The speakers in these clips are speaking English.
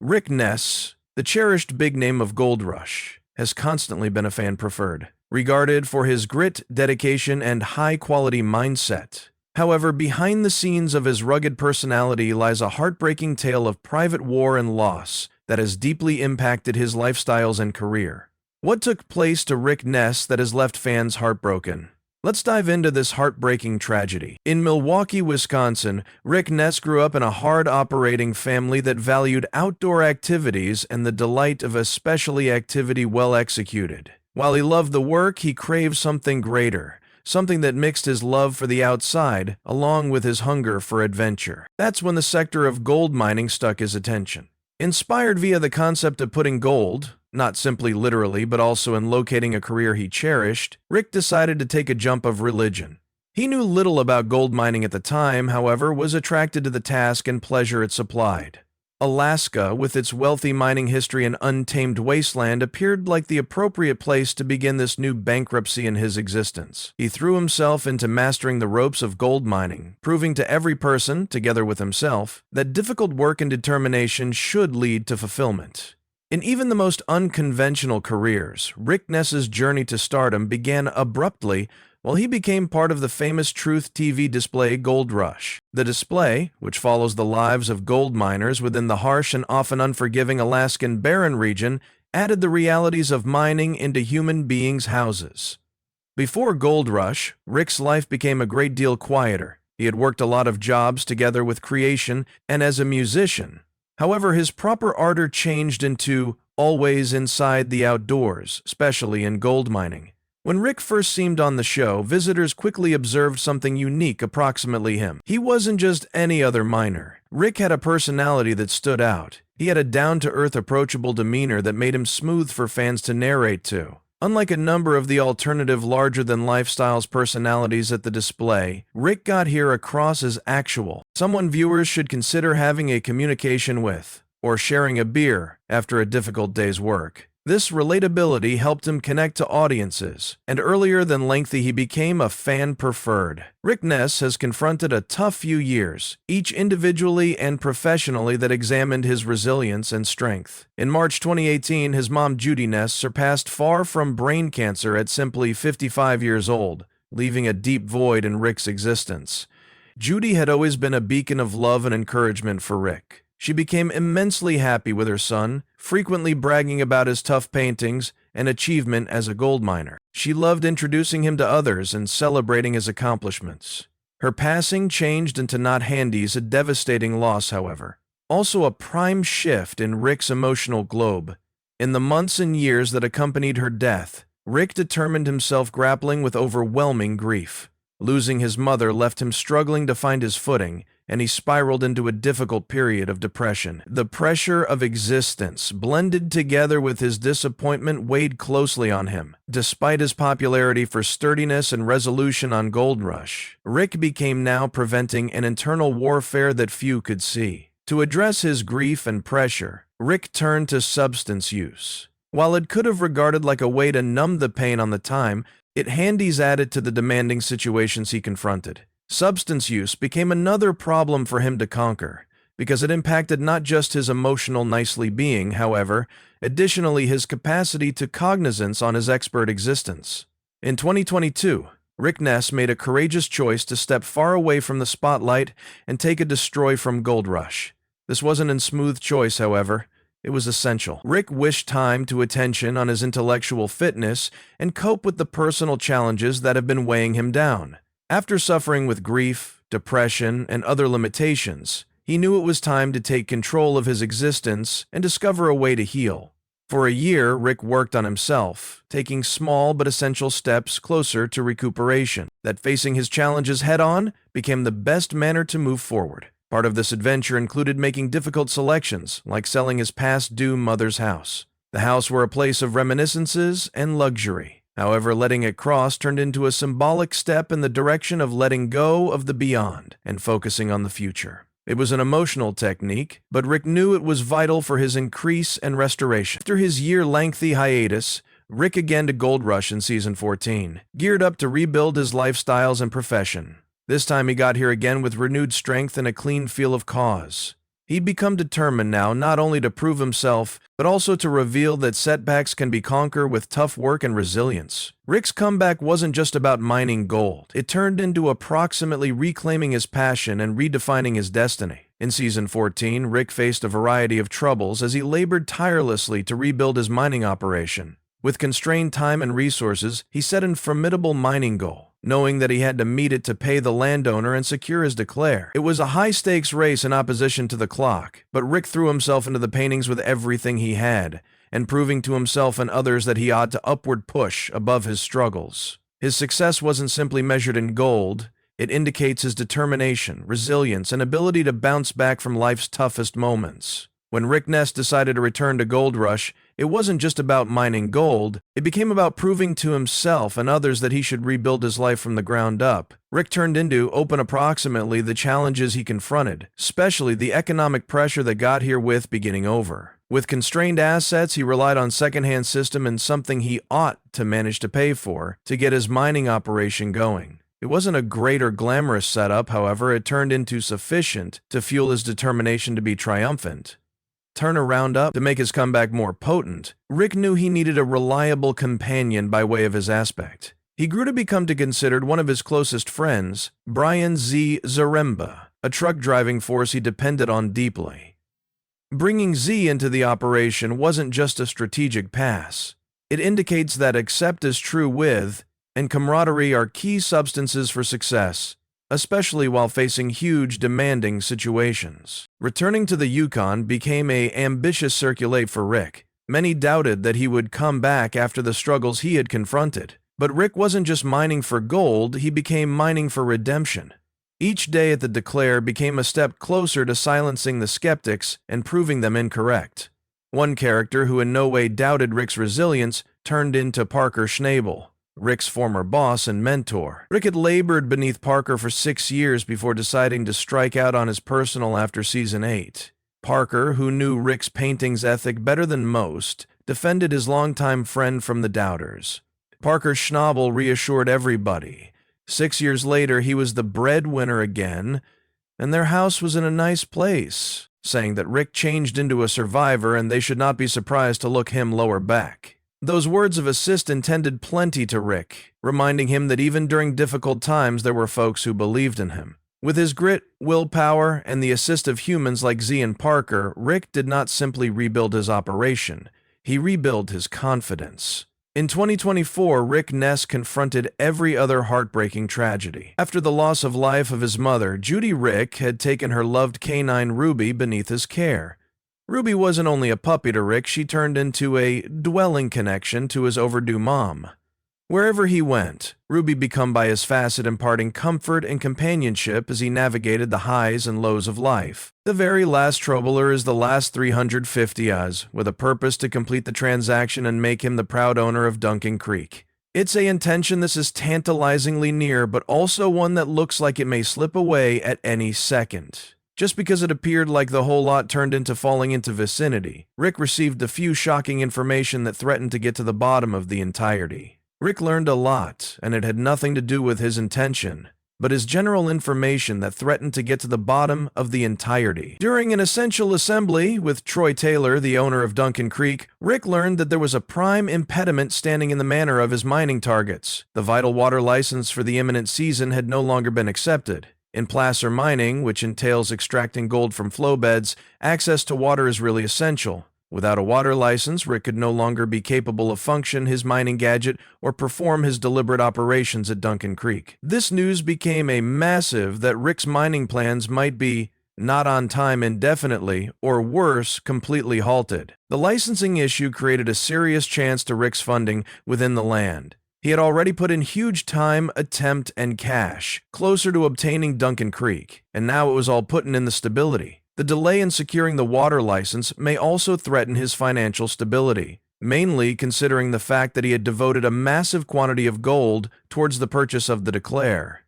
Rick Ness, the cherished big name of Gold Rush, has constantly been a fan preferred, regarded for his grit, dedication, and high-quality mindset. However, behind the scenes of his rugged personality lies a heartbreaking tale of private war and loss that has deeply impacted his lifestyles and career. What took place to Rick Ness that has left fans heartbroken? Let's dive into this heartbreaking tragedy. In Milwaukee, Wisconsin, Rick Ness grew up in a hard-operating family that valued outdoor activities and the delight of especially activity well executed. While he loved the work, he craved something greater, something that mixed his love for the outside along with his hunger for adventure. That's when the sector of gold mining struck his attention. Inspired via the concept of putting gold, not simply literally but also in locating a career he cherished, Rick decided to take a jump of religion. He knew little about gold mining at the time, however, was attracted to the task and pleasure it supplied. Alaska, with its wealthy mining history and untamed wasteland, appeared like the appropriate place to begin this new bankruptcy in his existence. He threw himself into mastering the ropes of gold mining, proving to every person, together with himself, that difficult work and determination should lead to fulfillment. In even the most unconventional careers, Rick Ness's journey to stardom began abruptly while he became part of the famous Truth TV display Gold Rush. The display, which follows the lives of gold miners within the harsh and often unforgiving Alaskan Barren region, added the realities of mining into human beings' houses. Before Gold Rush, Rick's life became a great deal quieter. He had worked a lot of jobs together with creation and as a musician. However, his proper ardor changed into always inside the outdoors, especially in gold mining. When Rick first seemed on the show, visitors quickly observed something unique approximately him. He wasn't just any other miner. Rick had a personality that stood out. He had a down-to-earth, approachable demeanor that made him smooth for fans to narrate to. Unlike a number of the alternative larger-than-lifestyles personalities at the display, Rick got here across as actual, someone viewers should consider having a communication with, or sharing a beer after a difficult day's work. This relatability helped him connect to audiences, and earlier than lengthy he became a fan preferred. Rick Ness has confronted a tough few years, each individually and professionally, that examined his resilience and strength. In March 2018, his mom Judy Ness surpassed far from brain cancer at simply 55 years old, leaving a deep void in Rick's existence. Judy had always been a beacon of love and encouragement for Rick. She became immensely happy with her son, frequently bragging about his tough paintings and achievement as a gold miner. She loved introducing him to others and celebrating his accomplishments. Her passing changed into Not Handy's a devastating loss, however. Also a prime shift in Rick's emotional globe. In the months and years that accompanied her death, Rick determined himself grappling with overwhelming grief. Losing his mother left him struggling to find his footing, and he spiraled into a difficult period of depression. The pressure of existence, blended together with his disappointment, weighed closely on him. Despite his popularity for sturdiness and resolution on Gold Rush, Rick became now preventing an internal warfare that few could see. To address his grief and pressure, Rick turned to substance use. While it could have regarded like a way to numb the pain on the time, it handies added to the demanding situations he confronted. Substance use became another problem for him to conquer, because it impacted not just his emotional nicely being, however, additionally his capacity to cognizance on his expert existence. In 2022, Rick Ness made a courageous choice to step far away from the spotlight and take a destroy from Gold Rush. This wasn't a smooth choice, however. It was essential. Rick wished time to attention on his intellectual fitness and cope with the personal challenges that have been weighing him down. After suffering with grief, depression, and other limitations, he knew it was time to take control of his existence and discover a way to heal. For a year, Rick worked on himself, taking small but essential steps closer to recuperation. That facing his challenges head-on became the best manner to move forward. Part of this adventure included making difficult selections, like selling his past-due mother's house. The house were a place of reminiscences and luxury. However, letting it cross turned into a symbolic step in the direction of letting go of the beyond and focusing on the future. It was an emotional technique, but Rick knew it was vital for his increase and restoration. After his year-lengthy hiatus, Rick again to Gold Rush in Season 14, geared up to rebuild his lifestyles and profession. This time he got here again with renewed strength and a clean feel of cause. He'd become determined now not only to prove himself, but also to reveal that setbacks can be conquered with tough work and resilience. Rick's comeback wasn't just about mining gold. It turned into approximately reclaiming his passion and redefining his destiny. In Season 14, Rick faced a variety of troubles as he labored tirelessly to rebuild his mining operation. With constrained time and resources, he set a formidable mining goal, knowing that he had to meet it to pay the landowner and secure his declare. It was a high-stakes race in opposition to the clock, but Rick threw himself into the paintings with everything he had, and proving to himself and others that he ought to upward push above his struggles. His success wasn't simply measured in gold. It indicates his determination, resilience, and ability to bounce back from life's toughest moments. When Rick Ness decided to return to Gold Rush, it wasn't just about mining gold, it became about proving to himself and others that he should rebuild his life from the ground up. Rick turned into open approximately the challenges he confronted, especially the economic pressure that got here with beginning over. With constrained assets, he relied on secondhand system and something he ought to manage to pay for to get his mining operation going. It wasn't a great or glamorous setup, however, it turned into sufficient to fuel his determination to be triumphant. Turn around up to make his comeback more potent, Rick knew he needed a reliable companion by way of his aspect. He grew to become considered one of his closest friends, Brian Z. Zaremba, a truck driving force he depended on deeply. Bringing Z into the operation wasn't just a strategic pass. It indicates that accept is true with, and camaraderie are key substances for success, especially while facing huge, demanding situations. Returning to the Yukon became an ambitious circulate for Rick. Many doubted that he would come back after the struggles he had confronted. But Rick wasn't just mining for gold, he became mining for redemption. Each day at the Declare became a step closer to silencing the skeptics and proving them incorrect. One character who in no way doubted Rick's resilience turned into Parker Schnabel, Rick's former boss and mentor. Rick had labored beneath Parker for 6 years before deciding to strike out on his personal after Season 8. Parker, who knew Rick's painting's ethic better than most, defended his longtime friend from the doubters. Parker Schnabel reassured everybody. 6 years later, he was the breadwinner again, and their house was in a nice place, saying that Rick changed into a survivor and they should not be surprised to look him lower back. Those words of assist intended plenty to Rick, reminding him that even during difficult times there were folks who believed in him. With his grit, willpower, and the assist of humans like Z and Parker, Rick did not simply rebuild his operation, he rebuilt his confidence. In 2024, Rick Ness confronted every other heartbreaking tragedy. After the loss of life of his mother, Judy Rick had taken her loved canine Ruby beneath his care. Ruby wasn't only a puppy to Rick, she turned into a dwelling connection to his overdue mom. Wherever he went, Ruby became by his facet imparting comfort and companionship as he navigated the highs and lows of life. The very last troubler is the last 350 as, with a purpose to complete the transaction and make him the proud owner of Duncan Creek. It's a intention that is tantalizingly near, but also one that looks like it may slip away at any second. Just because it appeared like the whole lot turned into falling into vicinity, Rick received a few shocking information that threatened to get to the bottom of the entirety. Rick learned a lot, and it had nothing to do with his intention, but his general information that threatened to get to the bottom of the entirety. During an essential assembly with Troy Taylor, the owner of Duncan Creek, Rick learned that there was a prime impediment standing in the manner of his mining targets. The vital water license for the imminent season had no longer been accepted. In placer mining, which entails extracting gold from flow beds, access to water is really essential. Without a water license, Rick could no longer be capable of function his mining gadget or perform his deliberate operations at Duncan Creek. This news became a massive that Rick's mining plans might be not on time indefinitely, or worse, completely halted. The licensing issue created a serious chance to Rick's funding within the land. He had already put in huge time, attempt, and cash, closer to obtaining Duncan Creek, and now it was all putting in the stability. The delay in securing the water license may also threaten his financial stability, mainly considering the fact that he had devoted a massive quantity of gold towards the purchase of the Declare.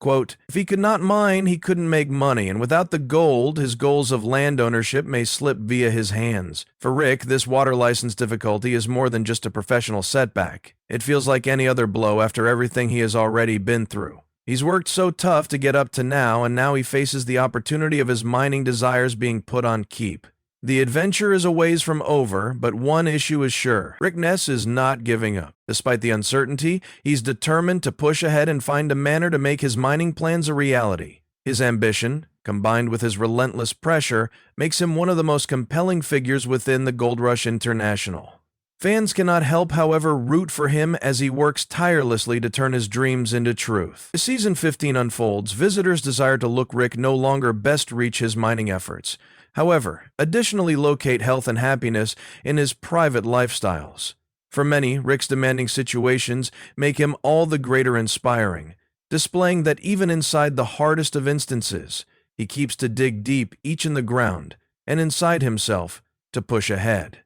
Quote, if he could not mine, he couldn't make money, and without the gold, his goals of land ownership may slip via his hands. For Rick, this water license difficulty is more than just a professional setback. It feels like any other blow after everything he has already been through. He's worked so tough to get up to now, and now he faces the opportunity of his mining desires being put on keep. The adventure is a ways from over, but one issue is sure. Rick Ness is not giving up. Despite the uncertainty, he's determined to push ahead and find a manner to make his mining plans a reality. His ambition, combined with his relentless pressure, makes him one of the most compelling figures within the Gold Rush International. Fans cannot help, however, root for him as he works tirelessly to turn his dreams into truth. As Season 15 unfolds, visitors desire to look Rick no longer best reach his mining efforts. However, additionally locate health and happiness in his private lifestyles. For many, Rick's demanding situations make him all the greater inspiring, displaying that even inside the hardest of instances, he keeps to dig deep each in the ground and inside himself to push ahead.